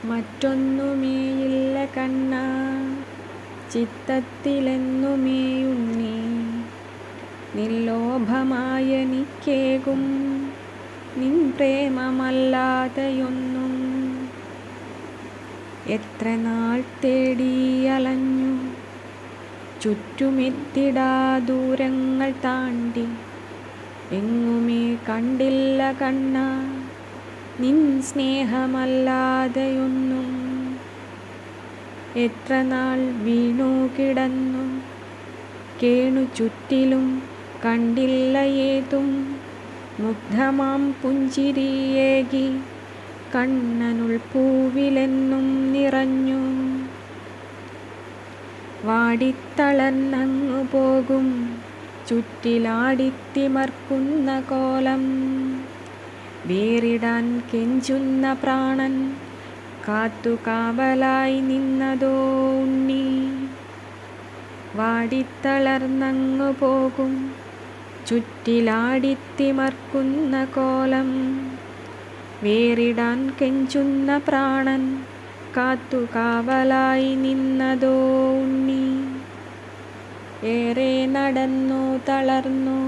മറ്റൊന്നുമേയില്ല കണ്ണാ ചിത്തത്തിലെന്നുമേയുണ്ണി, നിർലോഭമായെനിക്കേകും നിൻ പ്രേമമല്ലാതെയൊന്നും. എത്ര നാൾ തേടിയലഞ്ഞു ചുറ്റുമെത്തിടാ ദൂരങ്ങൾ താണ്ടി, എങ്ങുമേ കണ്ടില്ല കണ്ണാ നിൻ സ്നേഹമല്ലാതെയൊന്നും. എത്ര നാൾ വീണു കിടന്നു കേണു ചുറ്റിലും, കണ്ടില്ല ഏതും മുഗ്ധമാം പുഞ്ചിരിയേകി, കണ്ണനുൾപ്പൂവിലെന്നും നിറഞ്ഞു. വാടിത്തളർന്നങ്ങു പോകും ചുറ്റിലാടിത്തിമർക്കുന്ന കോലം, വേറിടാൻ കെഞ്ചുന്ന പ്രാണൻ കാത്തുകാവലായി നിന്നതോ ഉണ്ണി. വാടിത്തളർന്നങ്ങു പോകും ചുറ്റിലാടിത്തിമർക്കുന്ന കോലം, വേറിടാൻ കെഞ്ചുന്ന പ്രാണൻ കാത്തുകാവലായി നിന്നതോ ഉണ്ണി. ഏറെ നടന്നു തളർന്നു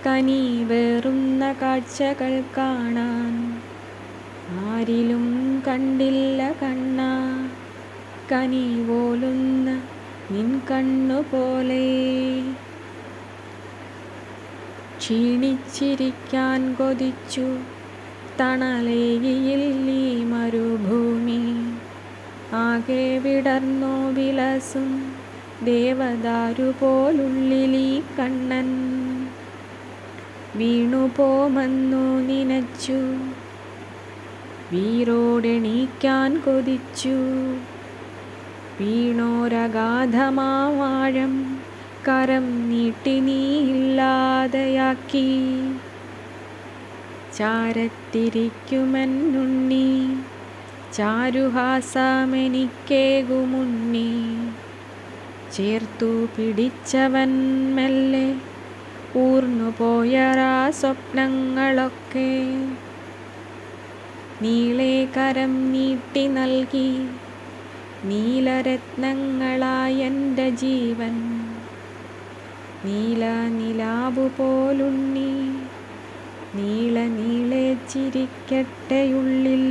കനിവേറുന്ന കാഴ്ചകൾ കാണാൻ, ആരിലും കണ്ടില്ല കണ്ണാ കനിപോലുന്ന നിൻ കണ്ണുപോലെ. ക്ഷീണിച്ചിരിക്കാൻ കൊതിച്ചു തണലേകിയിൽ ഈ മരുഭൂമി, ആകെ വിടർന്നു വിലസും ദേവദാരു പോലുള്ളിലീ കണ്ണൻ. വീണുപോമെന്നു നിനച്ചു വീരോടെണീക്കാൻ കൊതിച്ചു, വീണോരഗാധമാവാഴം കരം നീട്ടി നീ ഇല്ലാതെയാക്കി. ചാരത്തിരിക്കുമെന്നുണ്ണി ചാരുഹാസമെനിക്കേകുമുണ്ണി, ചേർത്തു പിടിച്ചവൻ മെല്ലെ ഊർന്നുപോയരാ സ്വപ്നങ്ങളൊക്കെ. നീളെ കരം നീട്ടി നൽകി നീലരത്നങ്ങളായെൻ്റെ ജീവൻ, നീല നിലാവുപോലുണ്ണി നീളെ നീളെ ചിരിക്കട്ടെയുള്ളിൽ.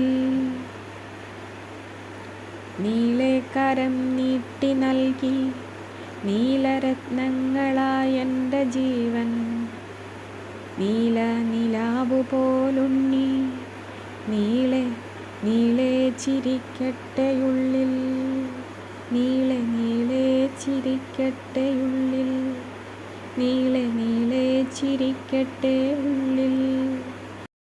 നീളെ കരം നീട്ടി നൽകി നീലരത്നങ്ങളായെൻ്റെ ജീവൻ, നീല നിലാവുപോലുണ്ണി നീളെ നീളെ ചിരിക്കട്ടെയുള്ളിൽ. നീളെ നീളെ ചിരിക്കട്ടെയുള്ളിൽ, നീളെ നീളെ ചിരിക്കട്ടെ ഉള്ളിൽ.